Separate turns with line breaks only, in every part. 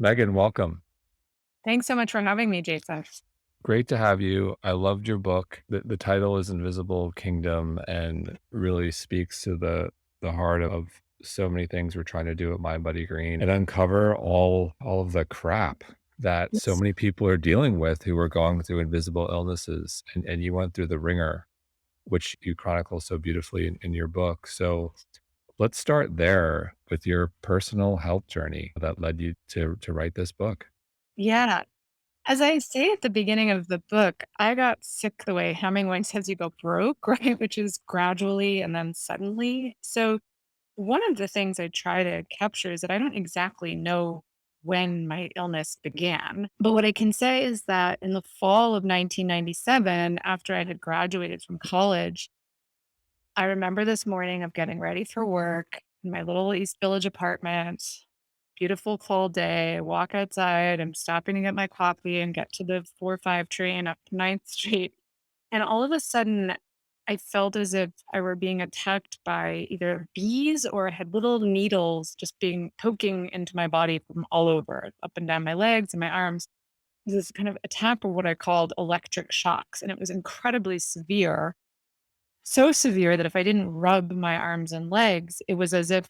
Megan, welcome.
Thanks so much for having me, Jason.
Great to have you. I loved your book. The title is Invisible Kingdom and really speaks to the heart of so many things we're trying to do at Mind Buddy Green and uncover all of the crap that so
Yes.
many people are dealing with who are going through invisible illnesses. And you went through the ringer, which you chronicle so beautifully in your book. So let's start there with your personal health journey that led you to write this book.
Yeah. As I say at the beginning of the book, I got sick the way Hemingway says you go broke, right? Which is gradually and then suddenly. So, one of the things I try to capture is that I don't exactly know when my illness began. But what I can say is that in the fall of 1997, after I had graduated from college, I remember this morning of getting ready for work in my little East Village apartment. Beautiful cold day. I walk outside. I'm stopping to get my coffee and get to the 4 or 5 train up Ninth Street. And all of a sudden, I felt as if I were being attacked by either bees or I had little needles just being poking into my body from all over, up and down my legs and my arms. This kind of attack of what I called electric shocks. And it was incredibly severe, so severe that if I didn't rub my arms and legs, it was as if,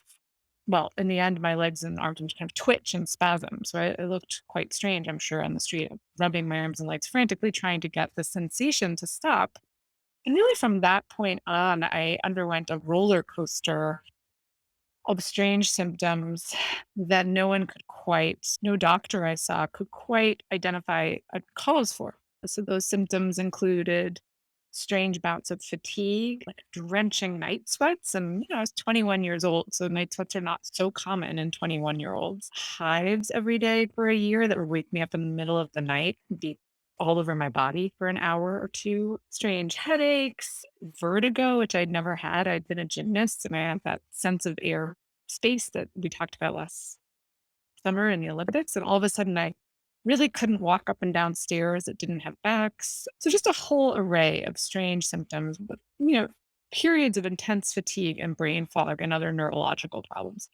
well, in the end, my legs and arms would kind of twitch and spasm. So it looked quite strange, I'm sure, on the street, rubbing my arms and legs frantically, trying to get the sensation to stop. And really, from that point on, I underwent a roller coaster of strange symptoms that no doctor I saw could quite identify a cause for. So those symptoms included strange bouts of fatigue, like drenching night sweats. And, I was 21 years old. So night sweats are not so common in 21-year-olds. Hives every day for a year that would wake me up in the middle of the night, be all over my body for an hour or two. Strange headaches, vertigo, which I'd never had. I'd been a gymnast and I had that sense of air space that we talked about last summer in the Olympics. And all of a sudden, I really couldn't walk up and down stairs that didn't have backs. So just a whole array of strange symptoms, but periods of intense fatigue and brain fog and other neurological problems.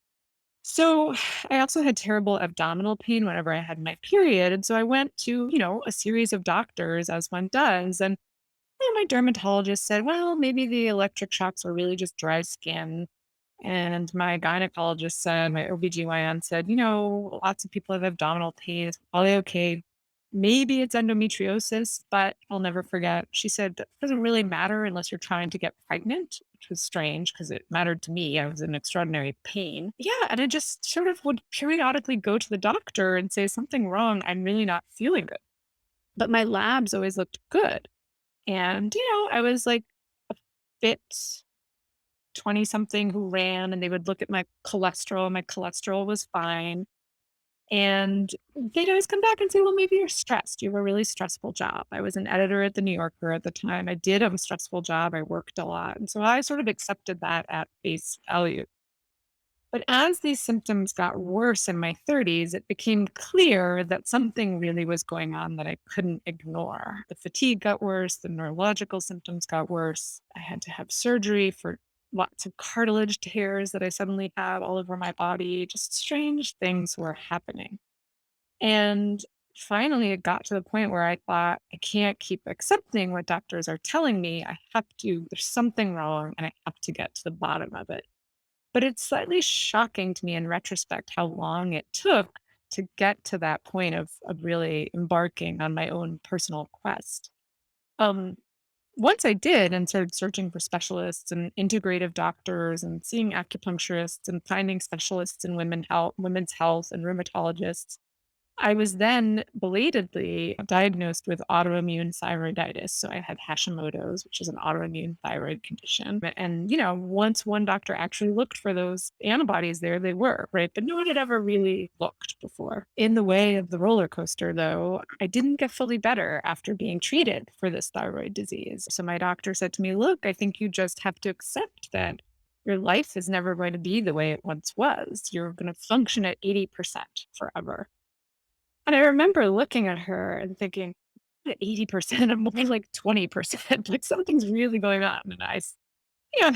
So I also had terrible abdominal pain whenever I had my period. And so I went to, a series of doctors as one does. And my dermatologist said, well, maybe the electric shocks were really just dry skin. And my gynecologist said, my OBGYN said, lots of people have abdominal pain. It's probably okay. Maybe it's endometriosis, but I'll never forget. She said, that doesn't really matter unless you're trying to get pregnant, which was strange because it mattered to me. I was in extraordinary pain. Yeah. And I just sort of would periodically go to the doctor and say, something wrong. I'm really not feeling good. But my labs always looked good. And, I was like a fit 20 something who ran and they would look at my cholesterol. My cholesterol was fine. And they'd always come back and say, well, maybe you're stressed. You have a really stressful job. I was an editor at the New Yorker at the time. I did have a stressful job. I worked a lot. And so I sort of accepted that at face value. But as these symptoms got worse in my 30s, it became clear that something really was going on that I couldn't ignore. The fatigue got worse, the neurological symptoms got worse. I had to have surgery for lots of cartilage tears that I suddenly had all over my body. Just strange things were happening. And finally, it got to the point where I thought, I can't keep accepting what doctors are telling me. There's something wrong, and I have to get to the bottom of it. But it's slightly shocking to me in retrospect how long it took to get to that point of really embarking on my own personal quest. Um, Once I did and started searching for specialists and integrative doctors and seeing acupuncturists and finding specialists in women's health and rheumatologists, I was then belatedly diagnosed with autoimmune thyroiditis. So I had Hashimoto's, which is an autoimmune thyroid condition. And, once one doctor actually looked for those antibodies there, they were, right? But no one had ever really looked before. In the way of the roller coaster, though, I didn't get fully better after being treated for this thyroid disease. So my doctor said to me, look, I think you just have to accept that your life is never going to be the way it once was. You're going to function at 80% forever. And I remember looking at her and thinking, "At 80%, I'm more like 20%, like something's really going on." And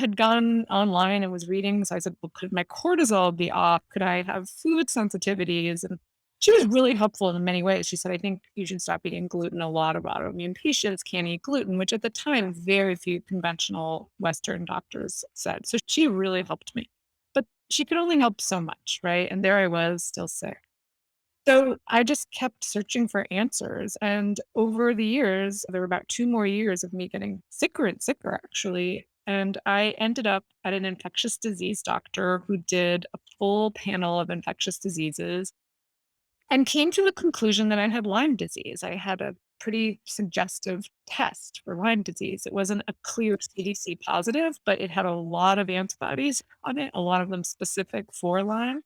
had gone online and was reading. So I said, well, could my cortisol be off? Could I have food sensitivities? And She was really helpful in many ways. She said, "I think you should stop eating gluten. A lot of autoimmune patients can't eat gluten," which at the time, very few conventional Western doctors said. So she really helped me. But she could only help so much, right? And there I was, still sick. So I just kept searching for answers. And over the years, there were about 2 more years of me getting sicker and sicker, actually. And I ended up at an infectious disease doctor who did a full panel of infectious diseases and came to the conclusion that I had Lyme disease. I had a pretty suggestive test for Lyme disease. It wasn't a clear CDC positive, but it had a lot of antibodies on it, a lot of them specific for Lyme.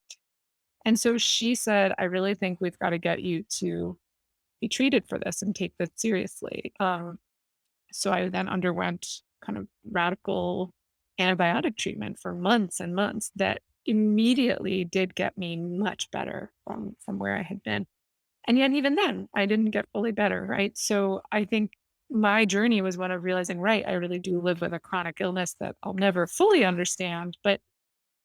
And so she said, "I really think we've got to get you to be treated for this and take this seriously." So I then underwent kind of radical antibiotic treatment for months and months that immediately did get me much better from where I had been. And yet even then, I didn't get fully better, right? So I think my journey was one of realizing, right, I really do live with a chronic illness that I'll never fully understand, but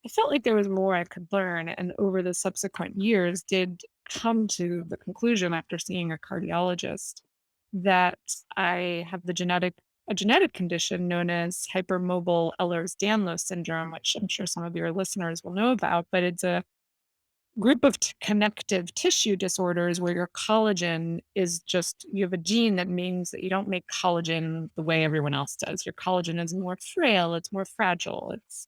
I felt like there was more I could learn. And over the subsequent years, did come to the conclusion after seeing a cardiologist that I have a genetic condition known as hypermobile Ehlers-Danlos syndrome, which I'm sure some of your listeners will know about, but it's a group of connective tissue disorders where your collagen is just you have a gene that means that you don't make collagen the way everyone else does. Your collagen is more frail, it's more fragile, it's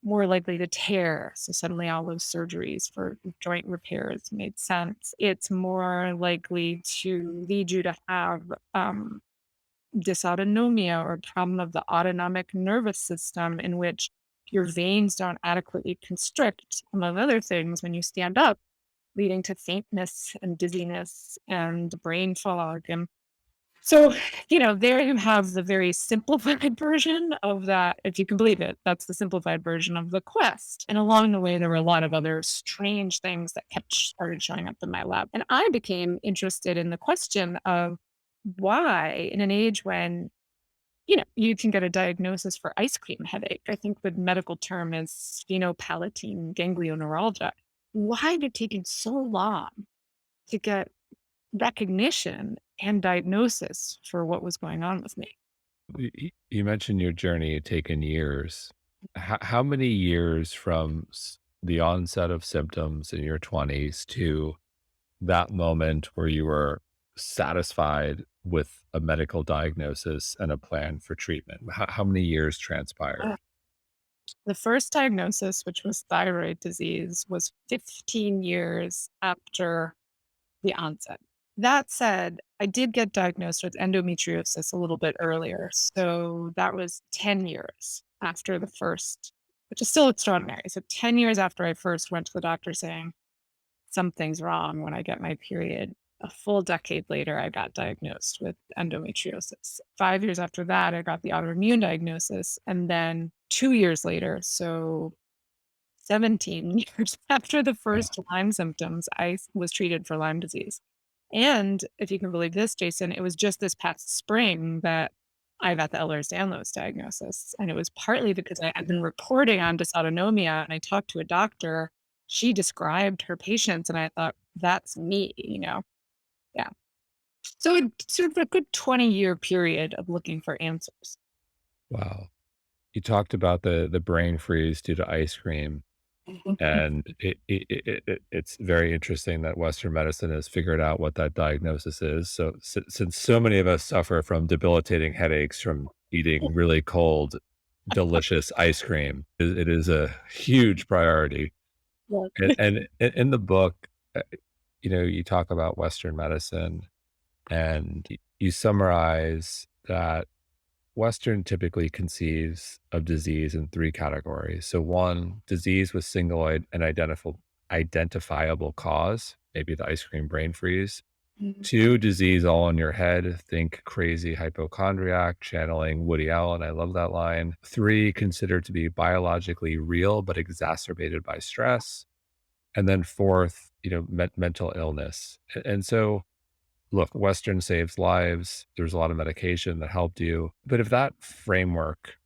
more likely to tear. So suddenly all those surgeries for joint repairs made sense. It's more likely to lead you to have dysautonomia or problem of the autonomic nervous system in which your veins don't adequately constrict, among other things, when you stand up, leading to faintness and dizziness and brain fog. And so, there you have the very simplified version of that, if you can believe it. That's the simplified version of the quest. And along the way, there were a lot of other strange things that started showing up in my lab. And I became interested in the question of why, in an age when you can get a diagnosis for ice cream headache. I think the medical term is sphenopalatine ganglioneuralgia. Why did it taking so long to get recognition and diagnosis for what was going on with me?
You mentioned your journey had taken years. How many years from the onset of symptoms in your 20s to that moment where you were satisfied with a medical diagnosis and a plan for treatment? How many years
Uh,
transpired?
The first diagnosis, which was thyroid disease, was 15 years after the onset. That said, I did get diagnosed with endometriosis a little bit earlier. So that was 10 years after the first, which is still extraordinary. So 10 years after I first went to the doctor saying something's wrong when I get my period, a full decade later, I got diagnosed with endometriosis. 5 years after that, I got the autoimmune diagnosis. And then 2 years later, so 17 years after the
Yeah.
first Lyme symptoms, I was treated for Lyme disease. And if you can believe this, Jason, it was just this past spring that I got the Ehlers-Danlos diagnosis. And it was partly because I had been reporting on dysautonomia and I talked to a doctor. She described her patients and I thought, that's me. Yeah. So it's sort of a good 20-year period of looking for answers.
Wow. You talked about the brain freeze due to ice cream. And it's very interesting that Western medicine has figured out what that diagnosis is. So since so many of us suffer from debilitating headaches from eating really cold, delicious ice cream, it is a huge priority.
Yeah.
And in the book, you talk about Western medicine and you summarize that Western typically conceives of disease in three categories. So, one, disease with single and identifiable cause, maybe the ice cream brain freeze.
Mhm.
Two, disease all in your head. Think crazy hypochondriac, channeling Woody Allen. I love that line. Three, considered to be biologically real but exacerbated by stress. And then fourth, mental illness. And so, look, Western saves lives. There's a lot of medication that helped you. But if that framework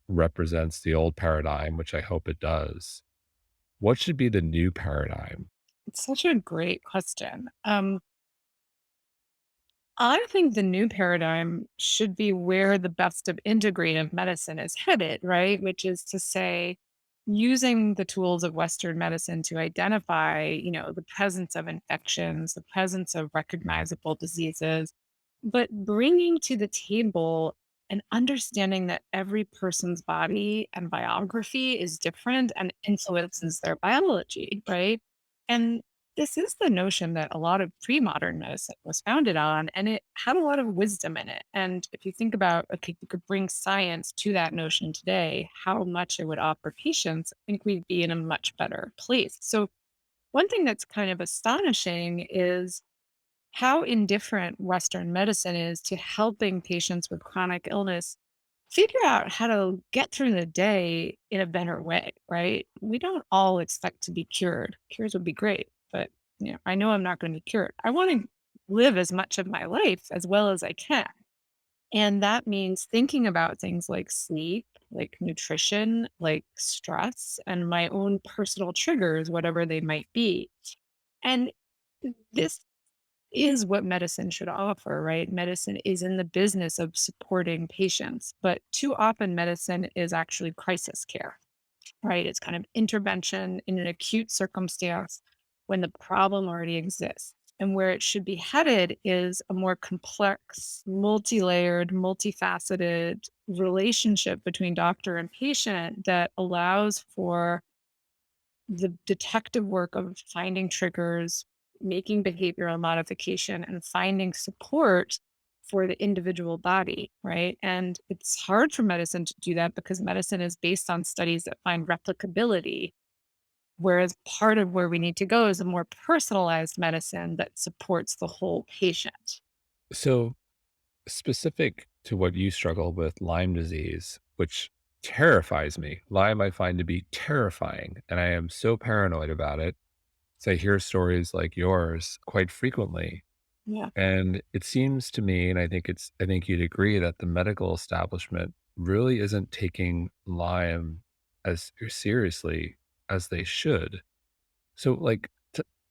represents the old paradigm, which I hope it does, what should be the new paradigm?
It's such a great question. I think the new paradigm should be where the best of integrative medicine is headed, right? Which is to say, using the tools of Western medicine to identify, the presence of infections, the presence of recognizable diseases, but bringing to the table an understanding that every person's body and biography is different and influences their biology, right? And this is the notion that a lot of pre-modern medicine was founded on, and it had a lot of wisdom in it. And if you think about, okay, you could bring science to that notion today, how much it would offer patients, I think we'd be in a much better place. So one thing that's kind of astonishing is how indifferent Western medicine is to helping patients with chronic illness figure out how to get through the day in a better way, right? We don't all expect to be cured. Cures would be great, but I know I'm not going to be cured. I want to live as much of my life as well as I can. And that means thinking about things like sleep, like nutrition, like stress, and my own personal triggers, whatever they might be. And this is what medicine should offer, right? Medicine is in the business of supporting patients, but too often medicine is actually crisis care, right? It's kind of intervention in an acute circumstance when the problem already exists. And where it should be headed is a more complex, multi layered, multifaceted relationship between doctor and patient that allows for the detective work of finding triggers, making behavioral modification, and finding support for the individual body, right? And it's hard for medicine to do that because medicine is based on studies that find replicability. Whereas part of where we need to go is a more personalized medicine that supports the whole patient.
So, specific to what you struggle with, Lyme disease, which terrifies me. Lyme I find to be terrifying, and I am so paranoid about it. So I hear stories like yours quite frequently.
Yeah.
And it seems to me, and I think you'd agree that the medical establishment really isn't taking Lyme as seriously as they should. So, like,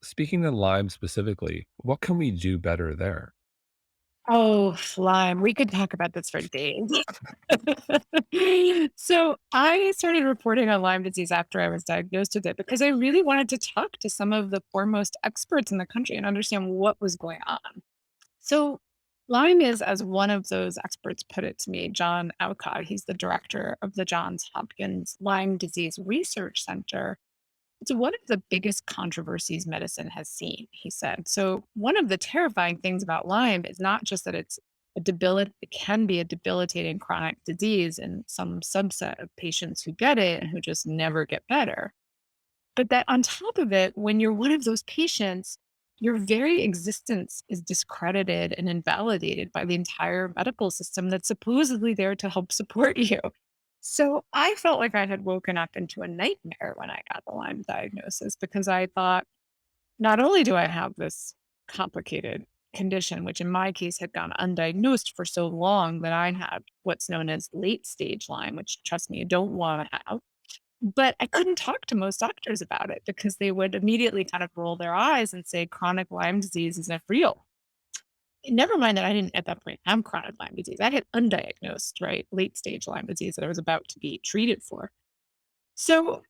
speaking to Lyme specifically, what can we do better there?
Oh, Lyme. We could talk about this for days. So I started reporting on Lyme disease after I was diagnosed with it because I really wanted to talk to some of the foremost experts in the country and understand what was going on. So Lyme is, as one of those experts put it to me, John Aucott, he's the director of the Johns Hopkins Lyme Disease Research Center. It's one of the biggest controversies medicine has seen, he said. So, one of the terrifying things about Lyme is not just that it can be a debilitating chronic disease in some subset of patients who get it and who just never get better. But that on top of it, when you're one of those patients, your very existence is discredited and invalidated by the entire medical system that's supposedly there to help support you. So I felt like I had woken up into a nightmare when I got the Lyme diagnosis because I thought, not only do I have this complicated condition, which in my case had gone undiagnosed for so long that I had what's known as late stage Lyme, which trust me, you don't want to have. But I couldn't talk to most doctors about it because they would immediately kind of roll their eyes and say chronic Lyme disease isn't real. Never mind that I didn't at that point have chronic Lyme disease. I had undiagnosed, right, late stage Lyme disease that I was about to be treated for. So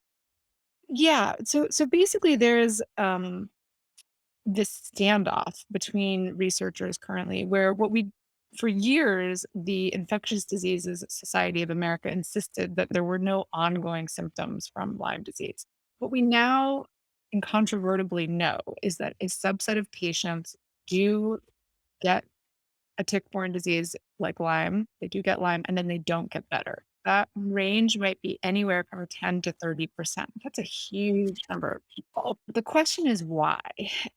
yeah, so basically there's this standoff between researchers currently where what we for years the Infectious Diseases Society of America insisted that there were no ongoing symptoms from Lyme disease. What we now incontrovertibly know is that a subset of patients do get a tick-borne disease like Lyme, they do get Lyme, and then they don't get better. That range might be anywhere from 10 to 30%. That's a huge number of people. The question is why?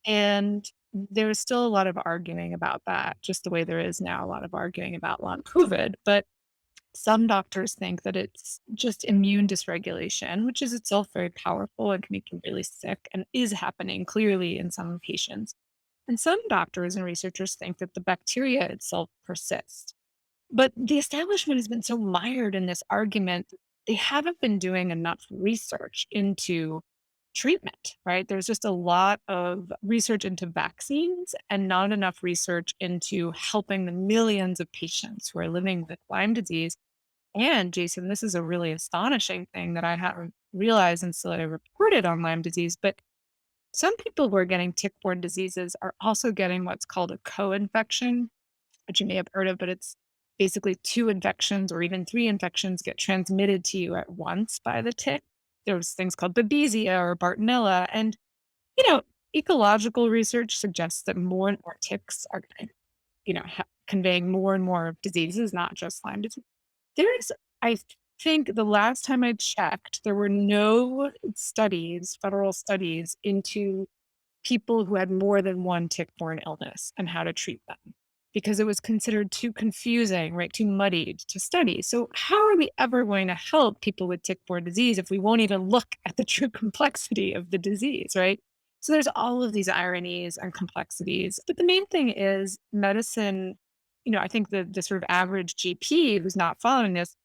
And there's still a lot of arguing about that, just the way there is now a lot of arguing about long COVID. But some doctors think that it's just immune dysregulation, which is itself very powerful and can make you really sick and is happening clearly in some patients. And some doctors and researchers think that the bacteria itself persists. But the establishment has been so mired in this argument, they haven't been doing enough research into treatment, right? There's just a lot of research into vaccines and not enough research into helping the millions of patients who are living with Lyme disease. And Jason, this is a really astonishing thing that I hadn't realized until I reported on Lyme disease. But some people who are getting tick-borne diseases are also getting what's called a co-infection, which you may have heard of, but it's basically two infections or even three infections get transmitted to you at once by the tick. There's things called Babesia or Bartonella. And, you know, ecological research suggests that more and more ticks are, conveying more and more diseases, not just Lyme disease. There's, I think the last time I checked, there were no studies, federal studies into people who had more than one tick-borne illness and how to treat them because it was considered too confusing, right? Too muddied to study. So, how are we ever going to help people with tick-borne disease if we won't even look at the true complexity of the disease, right? So, there's all of these ironies and complexities. But the main thing is medicine, I think the sort of average GP who's not following this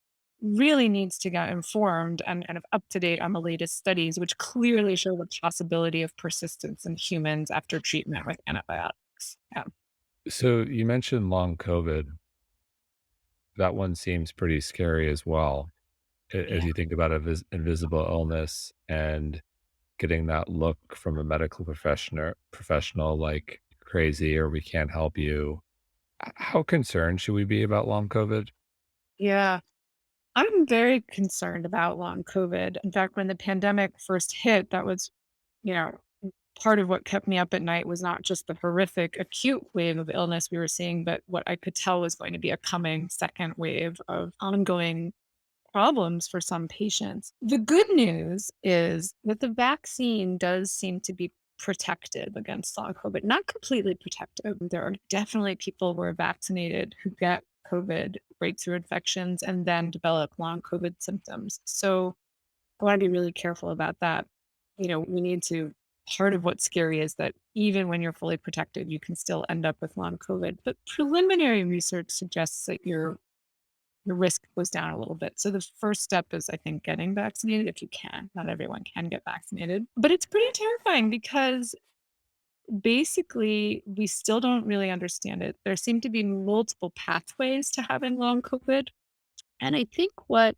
really needs to get informed and kind of up to date on the latest studies, which clearly show the possibility of persistence in humans after treatment with antibiotics. Yeah.
So you mentioned long COVID. That one seems pretty scary as well. As
Yeah.
you think about a invisible illness and getting that look from a medical professional like crazy or we can't help you. How concerned should we be about long COVID?
Yeah. I'm very concerned about long COVID. In fact, when the pandemic first hit, that was, you know, part of what kept me up at night was not just the horrific acute wave of illness we were seeing, but what I could tell was going to be a coming second wave of ongoing problems for some patients. The good news is that the vaccine does seem to be protective against long COVID, not completely protective. There are definitely people who are vaccinated who get COVID breakthrough infections and then develop long COVID symptoms. So I want to be really careful about that. We need to. Part of what's scary is that even when you're fully protected, you can still end up with long COVID. But preliminary research suggests that your risk goes down a little bit. So the first step is, I think, getting vaccinated if you can. Not everyone can get vaccinated, but it's pretty terrifying because basically we still don't really understand it. There seem to be multiple pathways to having long COVID. And I think what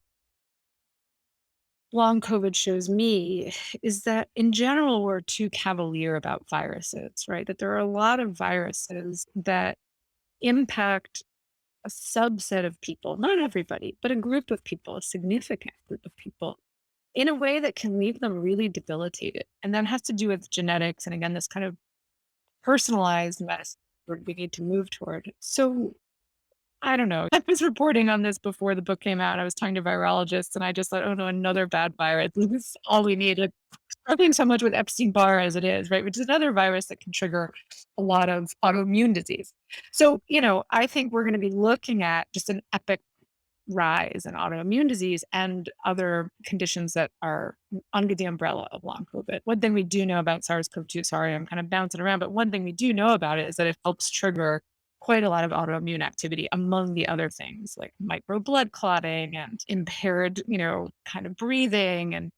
long COVID shows me is that in general, we're too cavalier about viruses, right? That there are a lot of viruses that impact a subset of people, not everybody, but a group of people, a significant group of people, in a way that can leave them really debilitated. And that has to do with genetics. And again, this kind of personalized medicine where we need to move toward. So I don't know. I was reporting on this before the book came out. I was talking to virologists and I just thought, oh no, another bad virus. This is all we need. Like, struggling so much with Epstein-Barr as it is, right? Which is another virus that can trigger a lot of autoimmune disease. So, I think we're going to be looking at just an epic rise in autoimmune disease and other conditions that are under the umbrella of long COVID. One thing we do know about SARS-CoV-2, sorry, I'm kind of bouncing around, but one thing we do know about it is that it helps trigger quite a lot of autoimmune activity, among the other things like micro blood clotting and impaired, kind of breathing and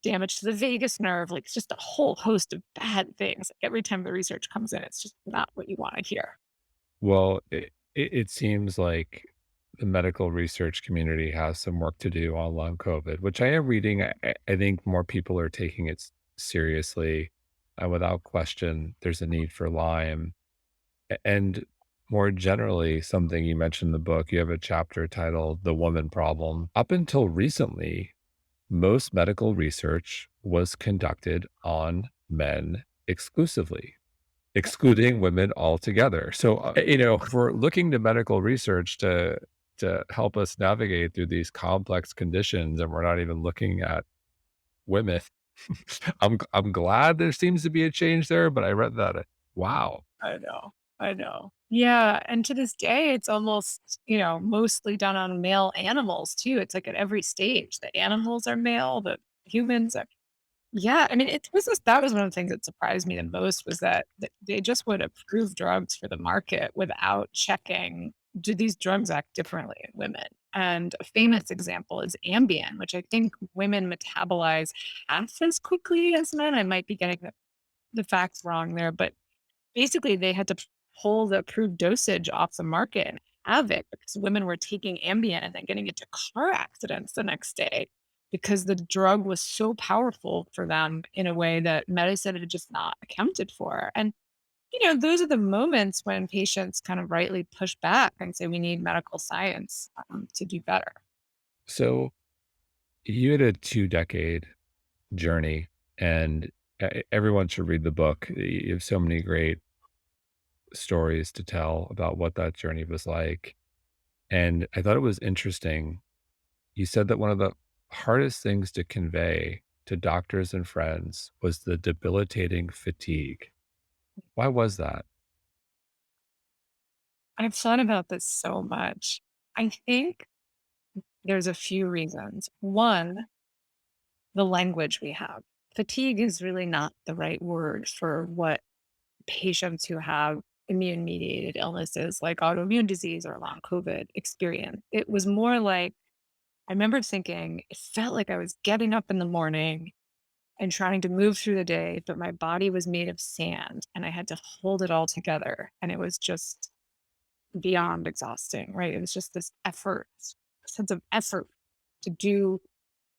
damage to the vagus nerve. Like it's just a whole host of bad things. Like every time the research comes in, it's just not what you want to hear.
Well, it seems like the medical research community has some work to do on long COVID, which I am reading. I think more people are taking it seriously. Without question, there's a need for Lyme. And more generally, something you mentioned in the book, you have a chapter titled The Woman Problem. Up until recently, most medical research was conducted on men exclusively, excluding women altogether. So, if we're looking to medical research to help us navigate through these complex conditions, and we're not even looking at women, I'm glad there seems to be a change there. But I read that, wow,
I know. I know. Yeah. And to this day, it's almost, mostly done on male animals too. It's like at every stage, the animals are male, the humans are. Yeah. I mean, that was one of the things that surprised me the most was that they just would approve drugs for the market without checking, do these drugs act differently in women? And a famous example is Ambien, which I think women metabolize half as quickly as men. I might be getting the facts wrong there, but basically they had to pull the approved dosage off the market and have it because women were taking Ambien and then getting into car accidents the next day because the drug was so powerful for them in a way that medicine had just not accounted for. And those are the moments when patients kind of rightly push back and say we need medical science to do better.
So you had a 2-decade journey, and everyone should read the book. You have so many great stories to tell about what that journey was like. And I thought it was interesting. You said that one of the hardest things to convey to doctors and friends was the debilitating fatigue. Why was that?
I've thought about this so much. I think there's a few reasons. One, the language we have. Fatigue is really not the right word for what patients who have immune mediated illnesses like autoimmune disease or long COVID experience. It was more like, I remember thinking it felt like I was getting up in the morning and trying to move through the day, but my body was made of sand and I had to hold it all together. And it was just beyond exhausting, right? It was just this effort, sense of effort to do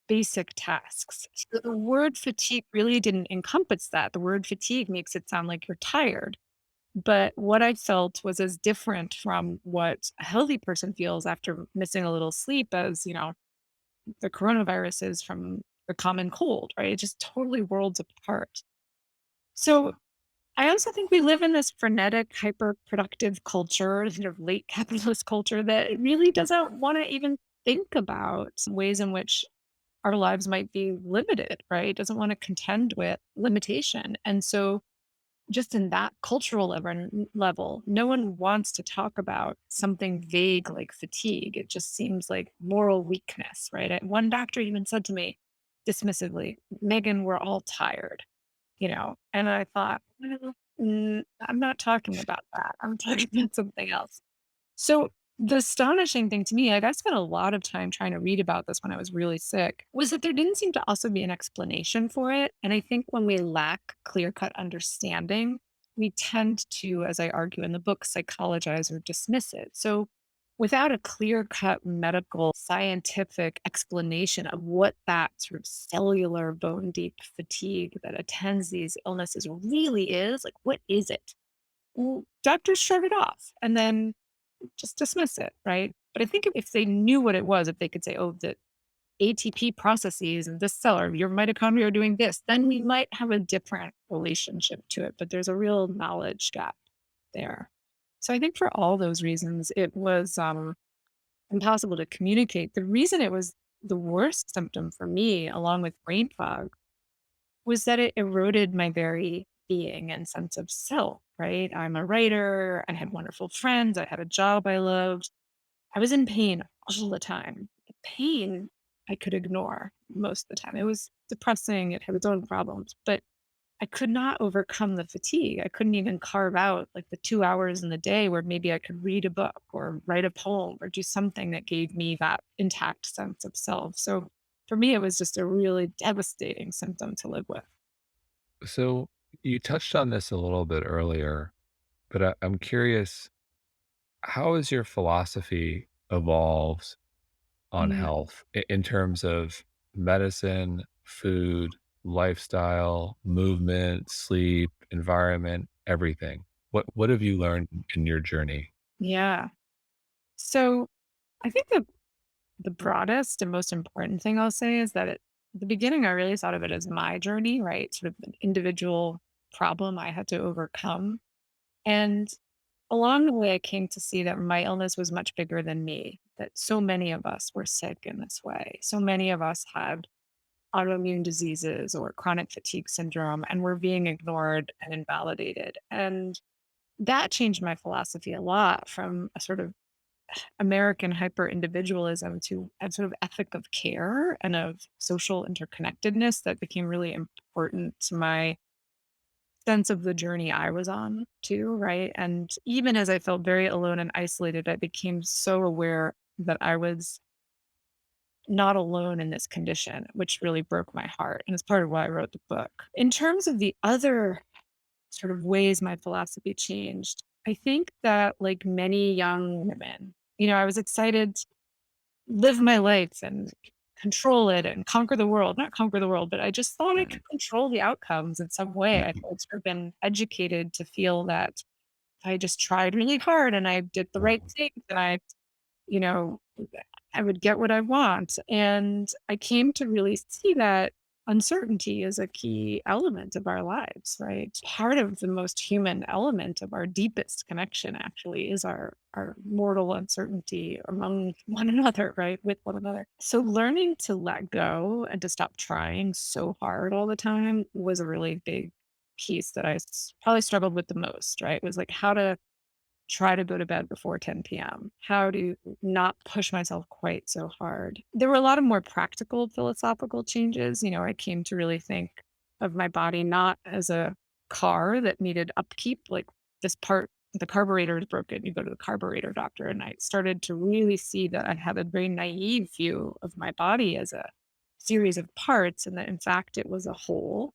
basic tasks. So the word fatigue really didn't encompass that. The word fatigue makes it sound like you're tired. But what I felt was as different from what a healthy person feels after missing a little sleep as, the coronavirus is from the common cold, right? It's just totally worlds apart. So I also think we live in this frenetic, hyper productive culture, sort of late capitalist culture that really doesn't want to even think about ways in which our lives might be limited, right? Doesn't want to contend with limitation. And so just in that cultural level, no one wants to talk about something vague like fatigue. It just seems like moral weakness, right? One doctor even said to me dismissively, Megan, we're all tired, and I thought, well, I'm not talking about that. I'm talking about something else. So the astonishing thing to me, like I spent a lot of time trying to read about this when I was really sick, was that there didn't seem to also be an explanation for it. And I think when we lack clear cut understanding, we tend to, as I argue in the book, psychologize or dismiss it. So without a clear cut medical scientific explanation of what that sort of cellular bone deep fatigue that attends these illnesses really is, like what is it? Well, doctors shut it off and then just dismiss it, right? But I think if they knew what it was, if they could say, "Oh, the ATP processes in this cell or your mitochondria are doing this," then we might have a different relationship to it. But there's a real knowledge gap there. So I think for all those reasons, it was impossible to communicate. The reason it was the worst symptom for me, along with brain fog, was that it eroded my very being and sense of self, right? I'm a writer. I had wonderful friends. I had a job I loved. I was in pain all the time. The pain I could ignore most of the time. It was depressing. It had its own problems, but I could not overcome the fatigue. I couldn't even carve out like the 2 hours in the day where maybe I could read a book or write a poem or do something that gave me that intact sense of self. So for me, it was just a really devastating symptom to live with.
So you touched on this a little bit earlier, but I'm curious, how has your philosophy evolved on
Mm,
health in terms of medicine, food, lifestyle, movement, sleep, environment, everything? What have you learned in your journey?
yeah. So I think the broadest and most important thing I'll say is that at the beginning, I really thought of it as my journey, right? Sort of an individual problem I had to overcome. And along the way, I came to see that my illness was much bigger than me, that so many of us were sick in this way. So many of us had autoimmune diseases or chronic fatigue syndrome and were being ignored and invalidated. And that changed my philosophy a lot from a sort of American hyper individualism to a sort of ethic of care and of social interconnectedness that became really important to my sense of the journey I was on too, right? And even as I felt very alone and isolated, I became so aware that I was not alone in this condition, which really broke my heart. And it's part of why I wrote the book. In terms of the other sort of ways my philosophy changed, I think that like many young women, I was excited to live my life and control it and conquer the world. Not conquer the world, but I just thought I
Mhm,
could control the outcomes in some way. I
mhm,
felt sort of been educated to feel that if I just tried really hard and I did the right
mhm.
things and you know, I would get what I want. And I came to really see that uncertainty is a key element of our lives, right? Part of the most human element of our deepest connection actually is our mortal uncertainty among one another, right? With one another. So learning to let go and to stop trying so hard all the time was a really big piece that probably struggled with the most, right? Was like how to try to go to bed before 10 p.m. How to not push myself quite so hard. There were a lot of more practical philosophical changes. I came to really think of my body not as a car that needed upkeep, like this part, the carburetor is broken, you go to the carburetor doctor. And I started to really see that I had a very naive view of my body as a series of parts, and that in fact it was a whole,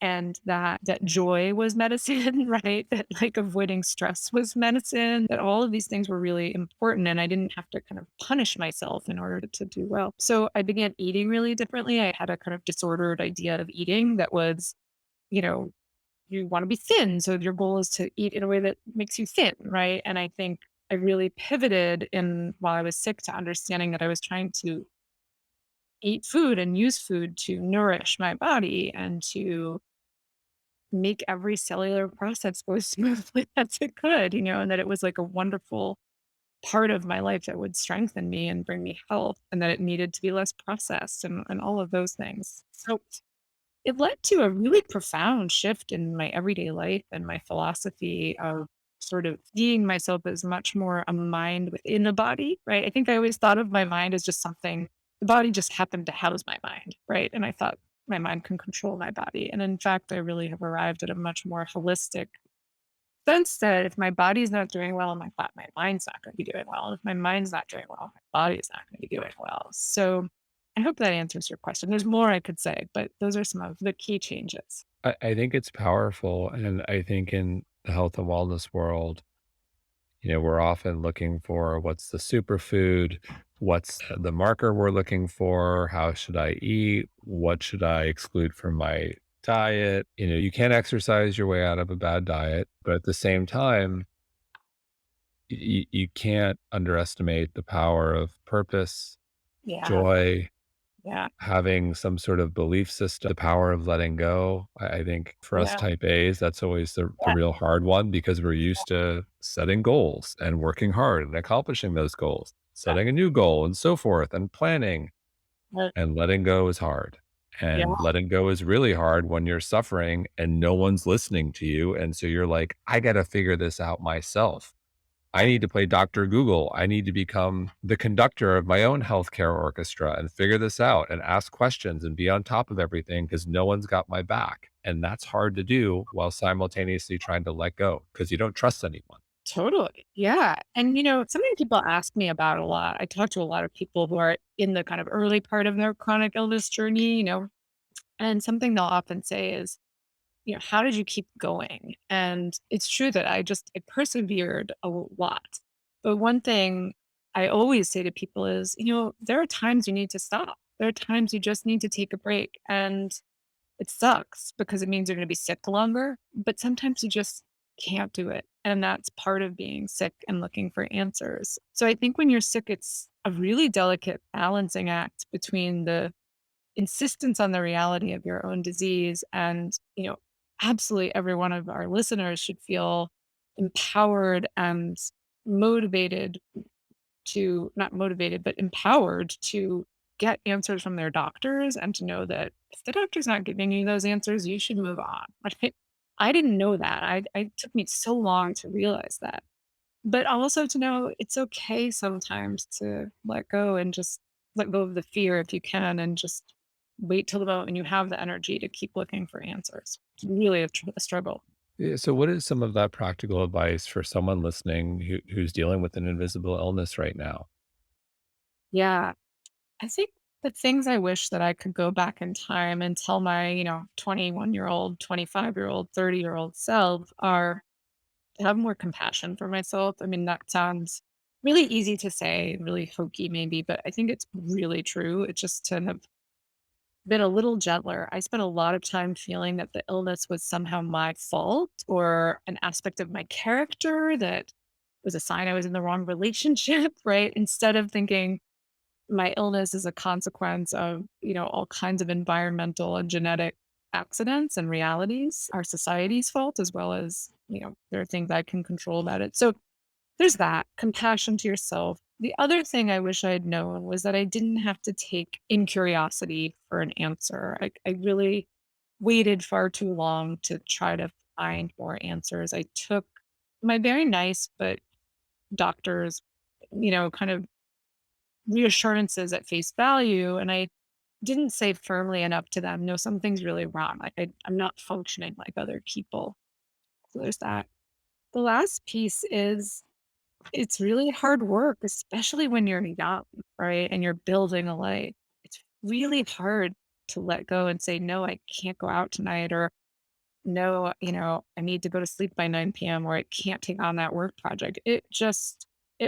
and that joy was medicine, right? That, like, avoiding stress was medicine, that all of these things were really important, and I didn't have to kind of punish myself in order to do well. So, I began eating really differently. I had a kind of disordered idea of eating that was, you know, you wanna be thin, so your goal is to eat in a way that makes you thin, right? And I think I really pivoted in while I was sick to understanding that I was trying to eat food and use food to nourish my body and to make every cellular process go as smoothly as it could, and that it was like a wonderful part of my life that would strengthen me and bring me health, and that it needed to be less processed and all of those things. So it led to a really profound shift in my everyday life and my philosophy of sort of seeing myself as much more a mind within a body, right? I think I always thought of my mind as just something, the body just happened to house my mind, right? And I thought my mind can control my body. And in fact, I really have arrived at a much more holistic sense that if my body's not doing well, my mind's not going to be doing well. And if my mind's not doing well, my body's not going to be doing well. So I hope that answers your question. There's more I could say, but those are some of the key changes.
I think it's powerful, and I think in the health and wellness world, we're often looking for what's the superfood, what's the marker we're looking for, how should I eat, what should I exclude from my diet. You can't exercise your way out of a bad diet, but at the same time, you can't underestimate the power of purpose,
Yeah.
joy,
Yeah.
having some sort of belief system, the power of letting go. I think for us
Yeah.
type A's, that's always the
Yeah.
real hard one because we're used to setting goals and working hard and accomplishing those goals, setting a new goal and so forth and planning.
Yeah.
And letting go is hard.
Yeah.
And letting go is really hard when you're suffering and no one's listening to you. And so you're like, I got to figure this out myself. I need to play Dr. Google. I need to become the conductor of my own healthcare orchestra and figure this out and ask questions and be on top of everything because no one's got my back. And that's hard to do while simultaneously trying to let go because you don't trust anyone.
Totally. Yeah. And, something people ask me about a lot. I talk to a lot of people who are in the kind of early part of their chronic illness journey, and something they'll often say is, how did you keep going? And it's true that I persevered a lot. But one thing I always say to people is, there are times you need to stop. There are times you just need to take a break. And it sucks because it means you're going to be sick longer, but sometimes you just can't do it. And that's part of being sick and looking for answers. So I think when you're sick, it's a really delicate balancing act between the insistence on the reality of your own disease and, absolutely every one of our listeners should feel empowered and motivated to not motivated, but empowered to get answers from their doctors and to know that if the doctor's not giving you those answers, you should move on. Right? I didn't know that. I took me so long to realize that. But also to know it's okay sometimes to let go and just let go of the fear if you can and just wait till the moment when you have the energy to keep looking for answers. It's really a struggle.
Yeah, so what is some of that practical advice for someone listening who's dealing with an invisible illness right now?
Yeah. I think The things I wish that I could go back in time and tell my, 21-year-old, 25-year-old, 30-year-old self are to have more compassion for myself. I mean, that sounds really easy to say, really hokey maybe, but I think it's really true. It's just to have been a little gentler. I spent a lot of time feeling that the illness was somehow my fault or an aspect of my character that was a sign I was in the wrong relationship, right? Instead of thinking my illness is a consequence of, all kinds of environmental and genetic accidents and realities, our society's fault, as well as, there are things I can control about it. So there's that compassion to yourself. The other thing I wish I had known was that I didn't have to take in curiosity for an answer. I really waited far too long to try to find more answers. I took my very nice but doctors, kind of reassurances at face value. And I didn't say firmly enough to them, no, something's really wrong. Like I'm not functioning like other people. So there's that. The last piece is it's really hard work, especially when you're young, right? And you're building a life. It's really hard to let go and say, no, I can't go out tonight, or no, I need to go to sleep by 9 p.m., or I can't take on that work project. It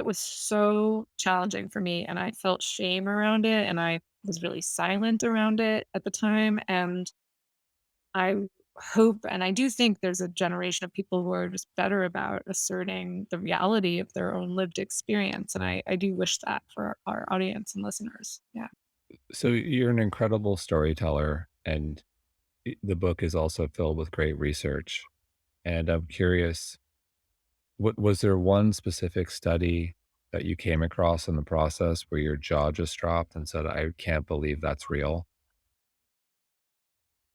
was so challenging for me. And I felt shame around it. And I was really silent around it at the time. And I hope and I do think there's a generation of people who are just better about asserting the reality of their own lived experience, and I do wish that for our audience and listeners. Yeah.
So you're an incredible storyteller, and the book is also filled with great research. And I'm curious, what was there one specific study that you came across in the process where your jaw just dropped and said, "I can't believe that's real"?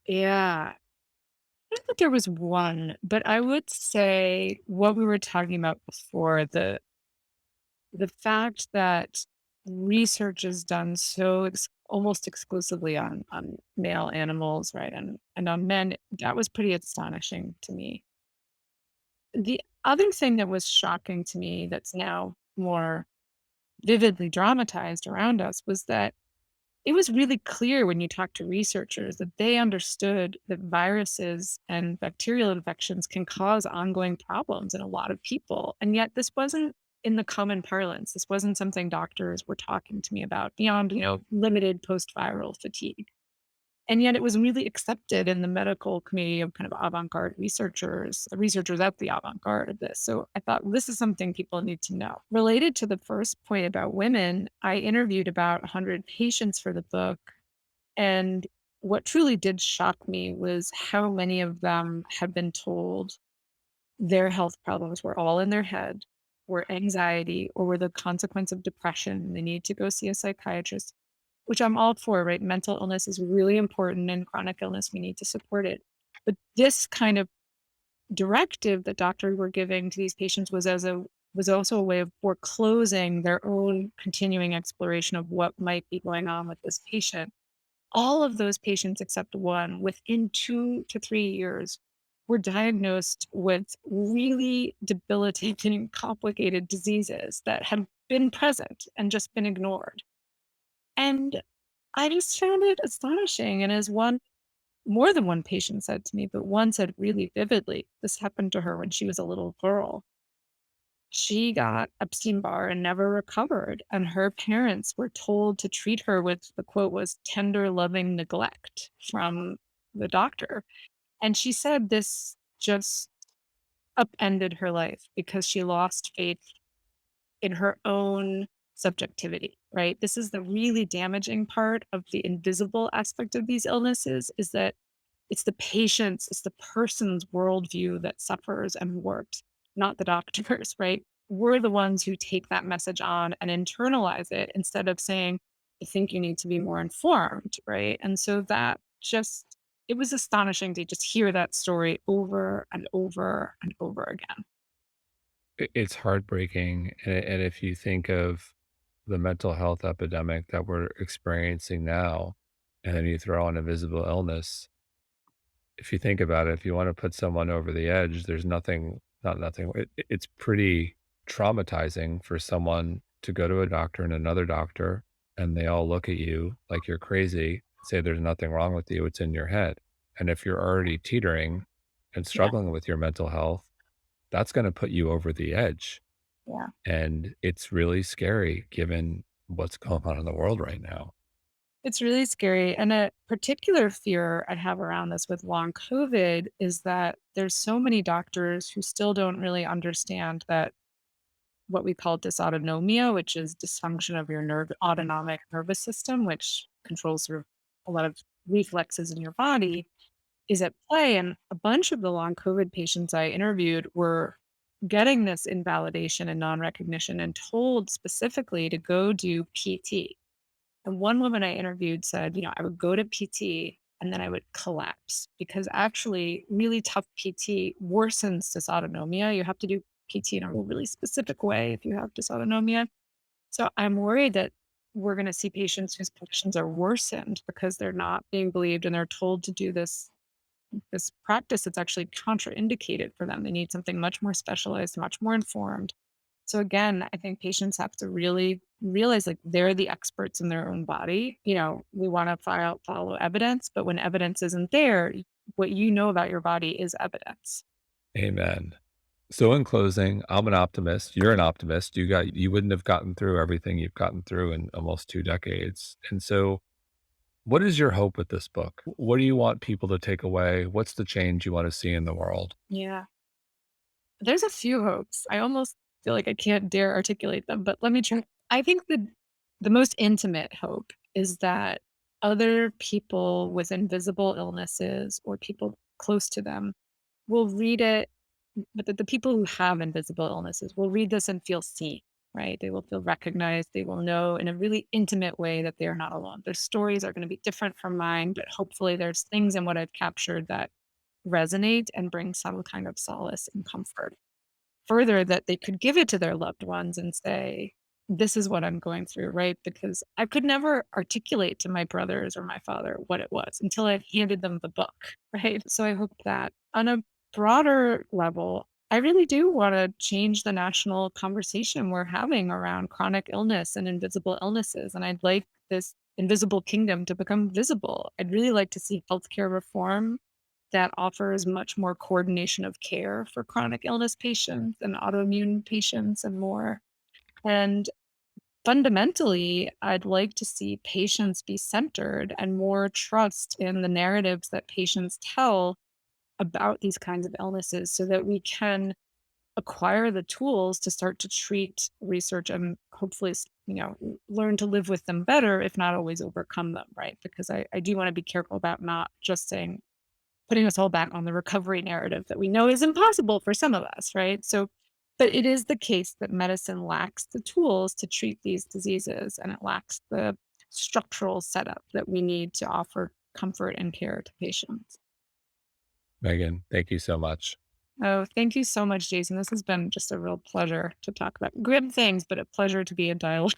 Yeah. I don't think there was one, but I would say what we were talking about before, the fact that research is done so almost exclusively on male animals, right? And on men, that was pretty astonishing to me. The other thing that was shocking to me that's now more vividly dramatized around us was that it was really clear when you talk to researchers that they understood that viruses and bacterial infections can cause ongoing problems in a lot of people. And yet this wasn't in the common parlance. This wasn't something doctors were talking to me about beyond, limited post-viral fatigue. And yet it was really accepted in the medical community of kind of avant-garde researchers, the researchers at the avant-garde of this. So I thought this is something people need to know. Related to the first point about women, I interviewed about 100 patients for the book. And what truly did shock me was how many of them had been told their health problems were all in their head, were anxiety, or were the consequence of depression. They need to go see a psychiatrist, which I'm all for, right? Mental illness is really important, and chronic illness, we need to support it. But this kind of directive that doctors were giving to these patients was also a way of foreclosing their own continuing exploration of what might be going on with this patient. All of those patients except one, within 2 to 3 years, were diagnosed with really debilitating, complicated diseases that had been present and just been ignored. And I just found it astonishing, and as one more than one patient said to me, but one said really vividly, this happened to her when she was a little girl. She got Epstein-Barr and never recovered, and her parents were told to treat her with, the quote was, "tender, loving neglect" from the doctor, and she said this just upended her life because she lost faith in her own subjectivity, right? This is the really damaging part of the invisible aspect of these illnesses, is that it's the patient's, it's the person's worldview that suffers and warps, not the doctor's, right? We're the ones who take that message on and internalize it instead of saying, I think you need to be more informed, right? And so that just, it was astonishing to just hear that story over and over and over again.
It's heartbreaking, and if you think of the mental health epidemic that we're experiencing now, and then you throw in a visible illness, if you think about it, if you wanna put someone over the edge, there's nothing not nothing it's pretty traumatizing for someone to go to a doctor and another doctor, and they all look at you like you're crazy, say there's nothing wrong with you, it's in your head. And if you're already teetering and
Yeah.
struggling with your mental health, that's going to put you over the edge.
Yeah.
And it's really scary given what's going on in the world right now.
It's really scary. And a particular fear I have around this with long COVID is that there's so many doctors who still don't really understand that what we call dysautonomia, which is dysfunction of your autonomic nervous system, which controls sort of a lot of reflexes in your body, is at play. And a bunch of the long COVID patients I interviewed were getting this invalidation and non recognition and told specifically to go do PT. And one woman I interviewed said, I would go to PT and then I would collapse because actually, really tough PT worsens dysautonomia. You have to do PT in a really specific way if you have dysautonomia. So I'm worried that we're going to see patients whose conditions are worsened because they're not being believed and they're told to do this practice that's actually contraindicated for them. They need something much more specialized, much more informed. So again, I think patients have to really realize like they're the experts in their own body. We want to follow evidence, but when evidence isn't there, what you know about your body is evidence.
Amen. So in closing, I'm an optimist. You're an optimist. You wouldn't have gotten through everything you've gotten through in almost 2 decades. And so what is your hope with this book? What do you want people to take away? What's the change you want to see in the world?
Yeah. There's a few hopes. I almost feel like I can't dare articulate them, but let me try. I think the most intimate hope is that other people with invisible illnesses or people close to them will read it, but that the people who have invisible illnesses will read this and feel seen, right? They will feel recognized. They will know in a really intimate way that they are not alone. Their stories are going to be different from mine, but hopefully there's things in what I've captured that resonate and bring some kind of solace and comfort. Further, that they could give it to their loved ones and say, "This is what I'm going through," right? Because I could never articulate to my brothers or my father what it was until I handed them the book, right? So I hope that on a broader level, I really do wanna change the national conversation we're having around chronic illness and invisible illnesses, and I'd like this invisible kingdom to become visible. I'd really like to see healthcare reform that offers much more coordination of care for chronic illness patients and autoimmune patients and more. And fundamentally, I'd like to see patients be centered and more trust in the narratives that patients tell about these kinds of illnesses so that we can acquire the tools to start to treat research and hopefully learn to live with them better if not always overcome them, right? Because I do want to be careful about not just saying putting us all back on the recovery narrative that we know is impossible for some of us, right? So, but it is the case that medicine lacks the tools to treat these diseases and it lacks the structural setup that we need to offer comfort and care to patients.
Megan, thank you so much.
Oh, thank you so much, Jason. This has been just a real pleasure to talk about grim things, but a pleasure to be in dialogue.